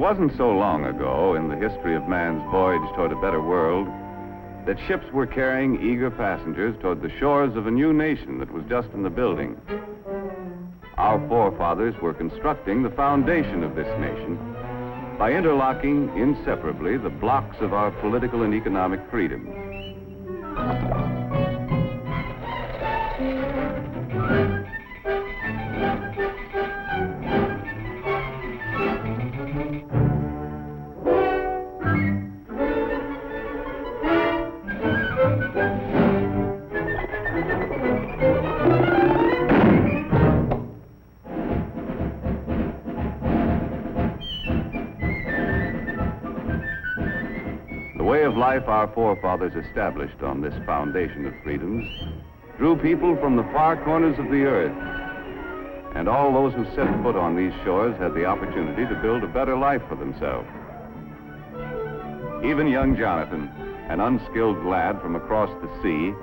wasn't so long ago in the history of man's voyage toward a better world that ships were carrying eager passengers toward the shores of a new nation that was just in the building. Our forefathers were constructing the foundation of this nation by interlocking inseparably the blocks of our political and economic freedoms. The way of life our forefathers established on this foundation of freedoms drew people from the far corners of the earth. And all those who set foot on these shores had the opportunity to build a better life for themselves. Even young Jonathan, an unskilled lad from across the sea,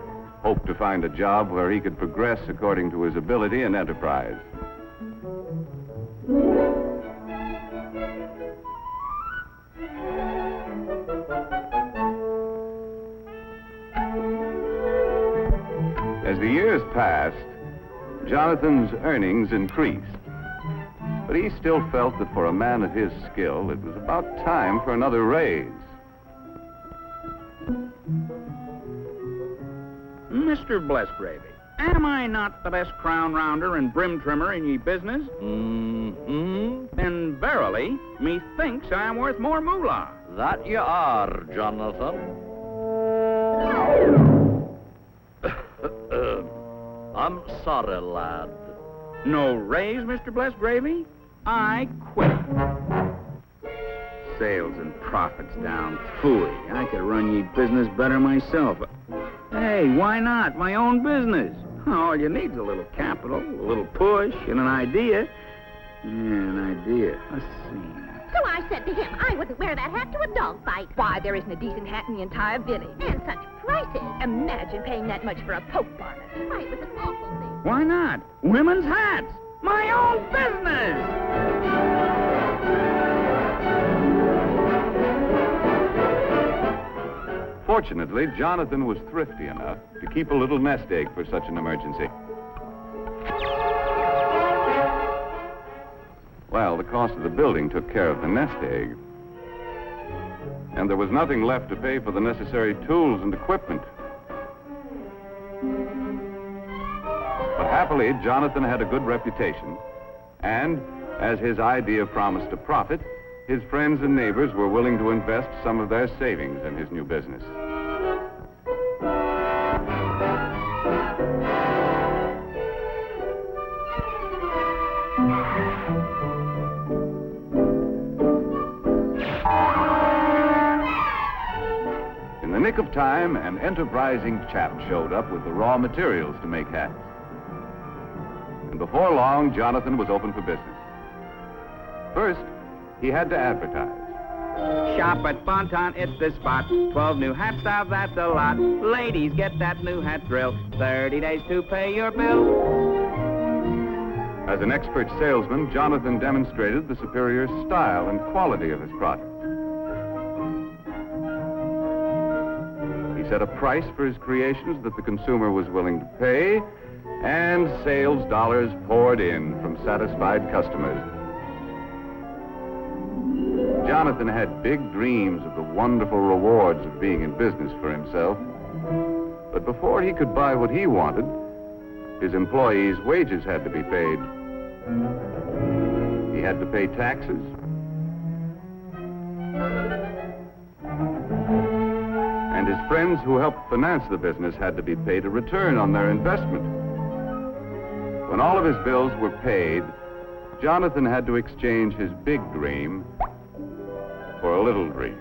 hoped to find a job where he could progress according to his ability and enterprise. As the years passed, Jonathan's earnings increased. But he still felt that for a man of his skill, it was about time for another raise. Mr. Blessgravy, am I not the best crown rounder and brim trimmer in ye business? Then verily, methinks I am worth more moolah. That you are, Jonathan. I'm sorry, lad. No raise, Mr. Blessgravy? I quit. Sales and profits down. Phooey, I could run ye business better myself. Hey, why not? My own business. All you need's a little capital, a little push, and an idea. Yeah, an idea. Let's see. So I said to him, I wouldn't wear that hat to a dog fight. Why, there isn't a decent hat in the entire village. And such prices. Imagine paying that much for a poke bonnet. Why, it was an awful thing. Why not? Women's hats. My own business. Fortunately, Jonathan was thrifty enough to keep a little nest egg for such an emergency. Well, the cost of the building took care of the nest egg. And there was nothing left to pay for the necessary tools and equipment. But happily, Jonathan had a good reputation. And as his idea promised a profit, his friends and neighbors were willing to invest some of their savings in his new business. In the nick of time, an enterprising chap showed up with the raw materials to make hats. And before long, Jonathan was open for business. First, he had to advertise. Shop at Bonton, it's the spot. 12 new hat styles, that's a lot. Ladies, get that new hat drill. 30 days to pay your bill. As an expert salesman, Jonathan demonstrated the superior style and quality of his product. He set a price for his creations that the consumer was willing to pay, and sales dollars poured in from satisfied customers. Jonathan had big dreams of the wonderful rewards of being in business for himself. But before he could buy what he wanted, his employees' wages had to be paid. He had to pay taxes. And his friends who helped finance the business had to be paid a return on their investment. When all of his bills were paid, Jonathan had to exchange his big dream for a little dream.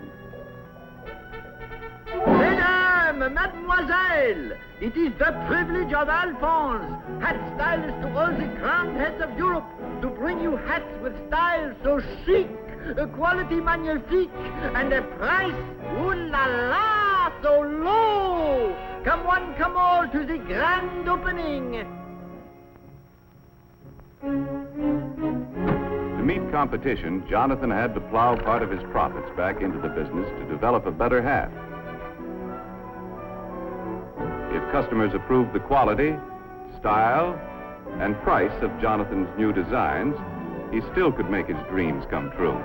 Mesdames, mademoiselles, it is the privilege of Alphonse, hat stylist to all the grand heads of Europe, to bring you hats with style so chic, a quality magnifique, and a price, ooh la la, so low. Come one, come all to the grand opening. To meet competition, Jonathan had to plow part of his profits back into the business to develop a better hat. If customers approved the quality, style, and price of Jonathan's new designs, he still could make his dreams come true.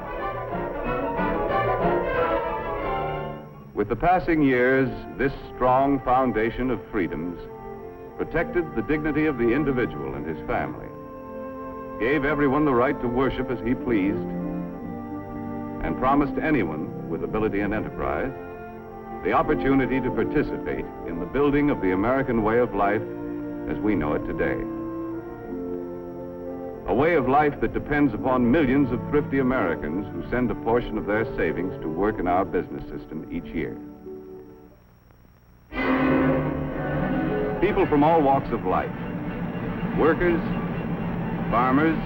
With the passing years, this strong foundation of freedoms protected the dignity of the individual and his family, gave everyone the right to worship as he pleased, and promised anyone with ability and enterprise the opportunity to participate in the building of the American way of life as we know it today. A way of life that depends upon millions of thrifty Americans who send a portion of their savings to work in our business system each year. People from all walks of life, workers, farmers,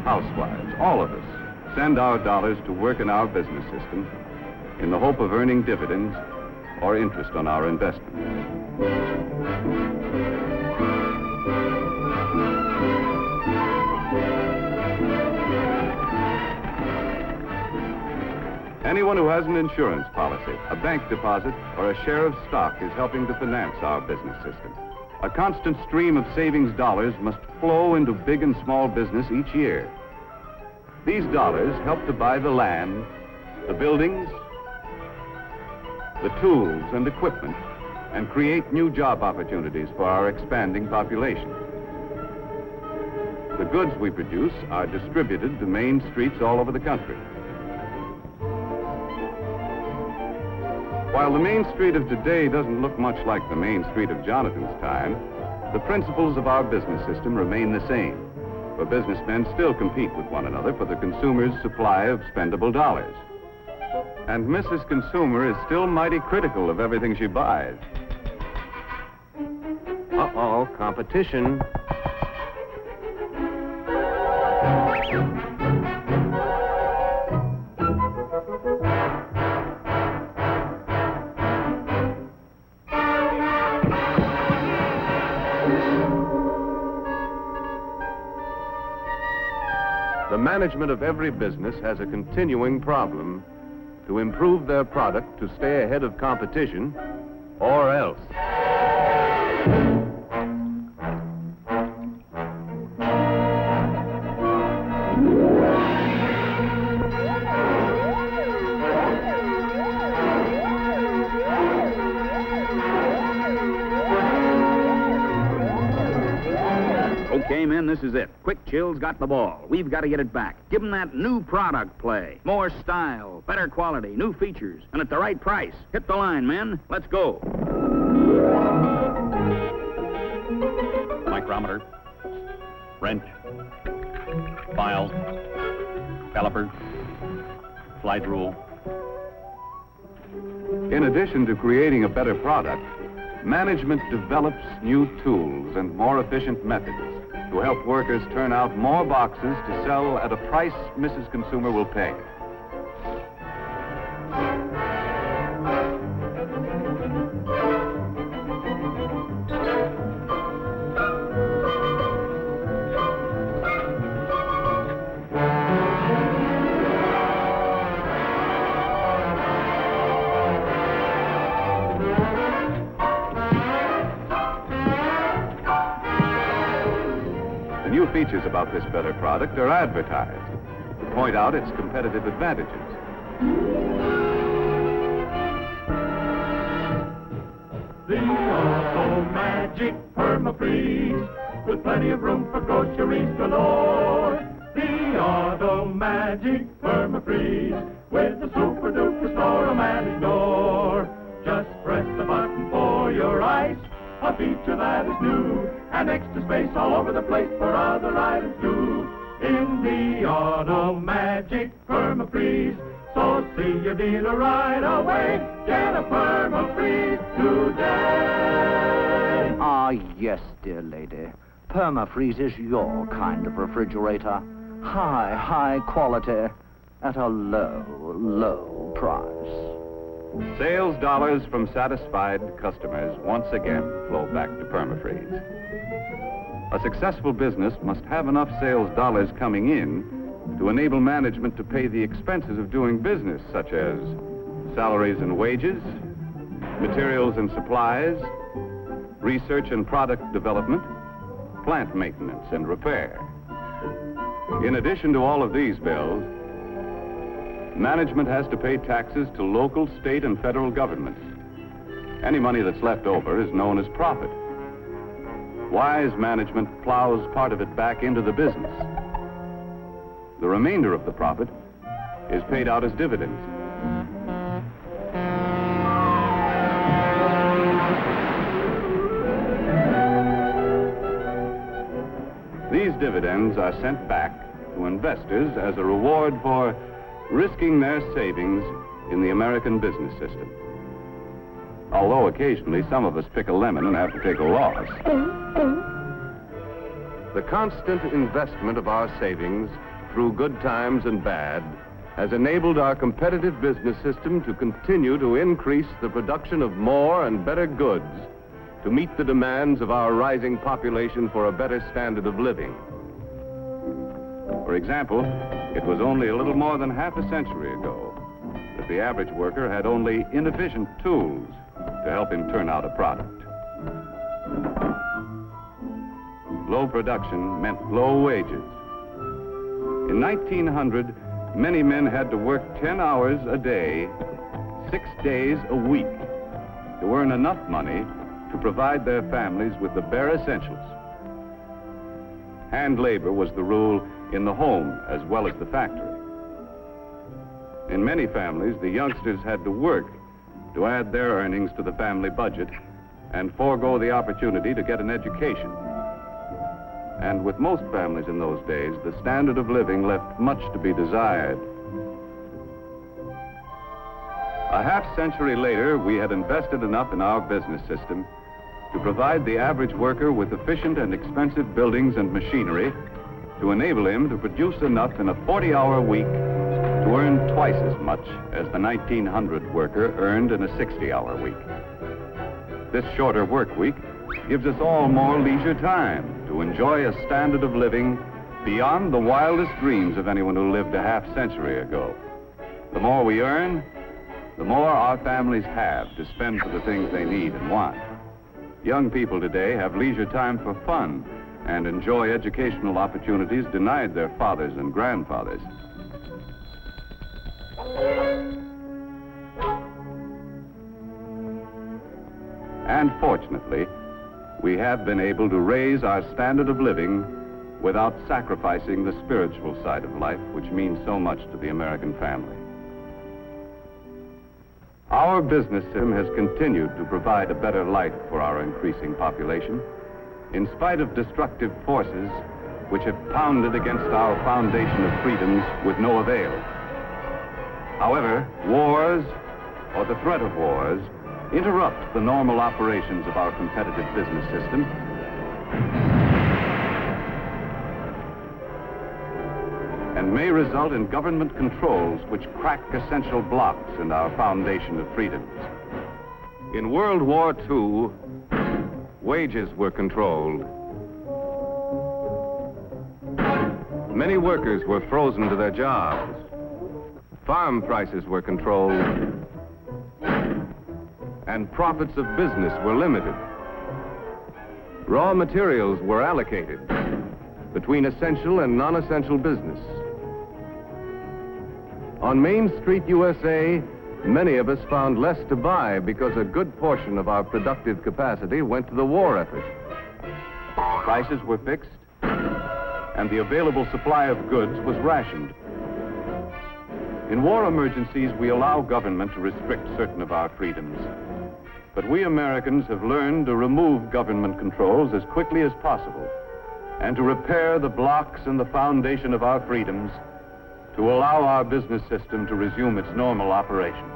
housewives, all of us send our dollars to work in our business system in the hope of earning dividends or interest on our investments. Anyone who has an insurance policy, a bank deposit, or a share of stock is helping to finance our business system. A constant stream of savings dollars must flow into big and small business each year. These dollars help to buy the land, the buildings, the tools and equipment, and create new job opportunities for our expanding population. The goods we produce are distributed to main streets all over the country. While the Main Street of today doesn't look much like the Main Street of Jonathan's time, the principles of our business system remain the same, for businessmen still compete with one another for the consumer's supply of spendable dollars. And Mrs. Consumer is still mighty critical of everything she buys. Uh-oh, competition. The management of every business has a continuing problem to improve their product to stay ahead of competition, or else. Okay, men, this is it. Quick Chill's got the ball. We've got to get it back. Give them that new product play. More style, better quality, new features, and at the right price. Hit the line, men. Let's go. Micrometer, wrench, file, caliper, slide rule. In addition to creating a better product, management develops new tools and more efficient methods to help workers turn out more boxes to sell at a price Mrs. Consumer will pay. The new features about this better product are advertised to point out its competitive advantages. The Auto Magic Perma-Freeze, with plenty of room for groceries galore. The Auto Magic Perma-Freeze, with the super-duper store-o-matic door. Just press the button for your ice, a feature that is new, and extra space all over the place for other items too. In the Auto Magic Perma-Freeze, so see your dealer right away. Get a Perma-Freeze today. Ah, yes, dear lady. Perma-Freeze is your kind of refrigerator. High quality at a low price. Sales dollars from satisfied customers once again flow back to Perma-Freeze. A successful business must have enough sales dollars coming in to enable management to pay the expenses of doing business, such as salaries and wages, materials and supplies, research and product development, plant maintenance and repair. In addition to all of these bills, management has to pay taxes to local, state, and federal governments. Any money that's left over is known as profit. Wise management plows part of it back into the business. The remainder of the profit is paid out as dividends. These dividends are sent back to investors as a reward for risking their savings in the American business system. Although occasionally some of us pick a lemon and have to take a loss. The constant investment of our savings through good times and bad has enabled our competitive business system to continue to increase the production of more and better goods to meet the demands of our rising population for a better standard of living. For example, it was only a little more than half a century ago that the average worker had only inefficient tools to help him turn out a product. Low production meant low wages. In 1900, many men had to work 10 hours a day, 6 days a week, to earn enough money to provide their families with the bare essentials. Hand labor was the rule in the home as well as the factory. In many families, the youngsters had to work to add their earnings to the family budget and forego the opportunity to get an education. And with most families in those days, the standard of living left much to be desired. A half-century later, we had invested enough in our business system to provide the average worker with efficient and expensive buildings and machinery to enable him to produce enough in a 40-hour week to earn twice as much as the 1900 worker earned in a 60-hour week. This shorter work week gives us all more leisure time to enjoy a standard of living beyond the wildest dreams of anyone who lived a half-century ago. The more we earn, the more our families have to spend for the things they need and want. Young people today have leisure time for fun and enjoy educational opportunities denied their fathers and grandfathers. And fortunately, we have been able to raise our standard of living without sacrificing the spiritual side of life, which means so much to the American family. Our business system has continued to provide a better life for our increasing population, in spite of destructive forces which have pounded against our foundation of freedoms with no avail. However, wars, or the threat of wars, interrupt the normal operations of our competitive business system and may result in government controls which crack essential blocks in our foundation of freedoms. In World War II, wages were controlled. Many workers were frozen to their jobs. Farm prices were controlled. And profits of business were limited. Raw materials were allocated between essential and non-essential business. On Main Street, USA, many of us found less to buy because a good portion of our productive capacity went to the war effort. Prices were fixed, and the available supply of goods was rationed. In war emergencies, we allow government to restrict certain of our freedoms. But we Americans have learned to remove government controls as quickly as possible and to repair the blocks in the foundation of our freedoms to allow our business system to resume its normal operations.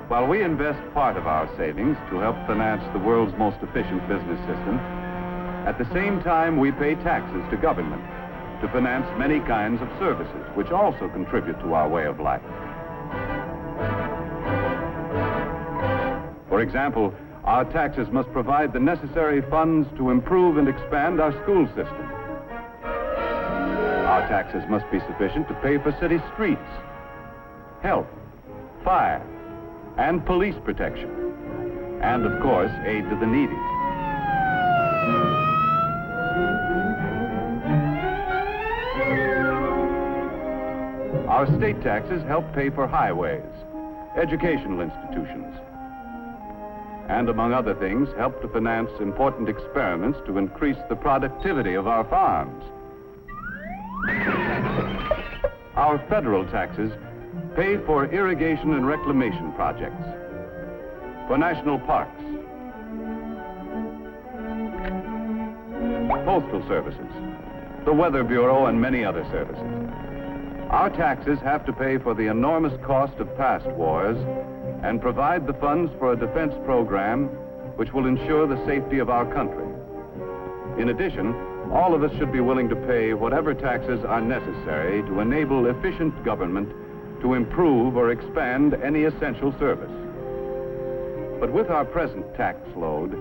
While we invest part of our savings to help finance the world's most efficient business system, at the same time we pay taxes to government to finance many kinds of services which also contribute to our way of life. For example, our taxes must provide the necessary funds to improve and expand our school system. taxes must be sufficient to pay for city streets, health, fire, and police protection, and, of course, aid to the needy. Our state taxes help pay for highways, educational institutions, and, among other things, help to finance important experiments to increase the productivity of our farms. Our federal taxes pay for irrigation and reclamation projects, for national parks, postal services, the Weather Bureau, and many other services. Our taxes have to pay for the enormous cost of past wars and provide the funds for a defense program which will ensure the safety of our country. In addition, all of us should be willing to pay whatever taxes are necessary to enable efficient government to improve or expand any essential service. But with our present tax load,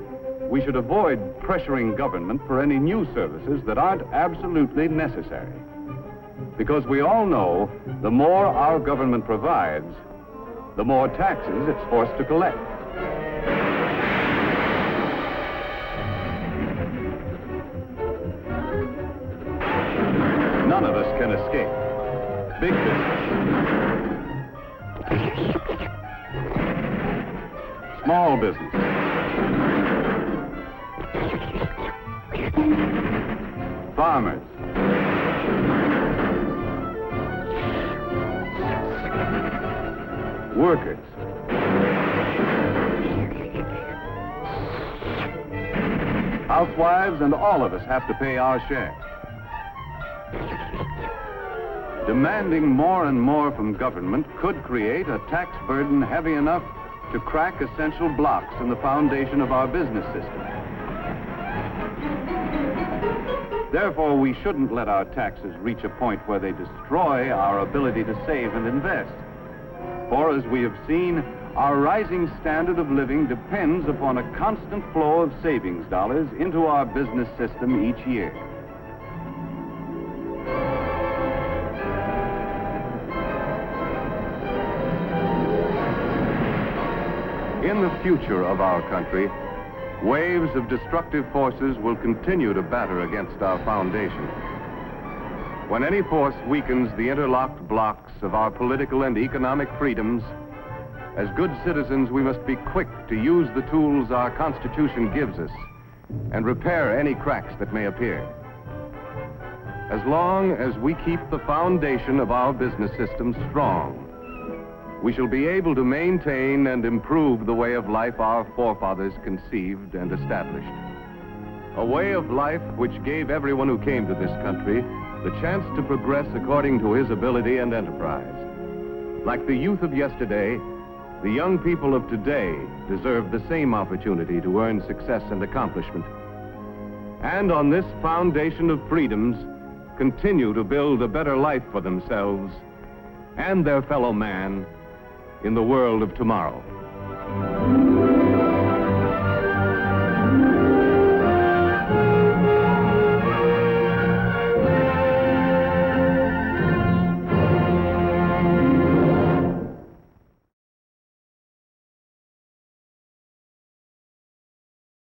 we should avoid pressuring government for any new services that aren't absolutely necessary. Because we all know the more our government provides, the more taxes it's forced to collect. None of us can escape. Big business, small business, farmers, workers, housewives, and all of us have to pay our share. Demanding more and more from government could create a tax burden heavy enough to crack essential blocks in the foundation of our business system. Therefore, we shouldn't let our taxes reach a point where they destroy our ability to save and invest. For, as we have seen, our rising standard of living depends upon a constant flow of savings dollars into our business system each year. In the future of our country, waves of destructive forces will continue to batter against our foundation. When any force weakens the interlocked blocks of our political and economic freedoms, as good citizens, we must be quick to use the tools our Constitution gives us and repair any cracks that may appear. As long as we keep the foundation of our business system strong, we shall be able to maintain and improve the way of life our forefathers conceived and established. A way of life which gave everyone who came to this country the chance to progress according to his ability and enterprise. Like the youth of yesterday, the young people of today deserve the same opportunity to earn success and accomplishment. And on this foundation of freedoms, continue to build a better life for themselves and their fellow man in the world of tomorrow.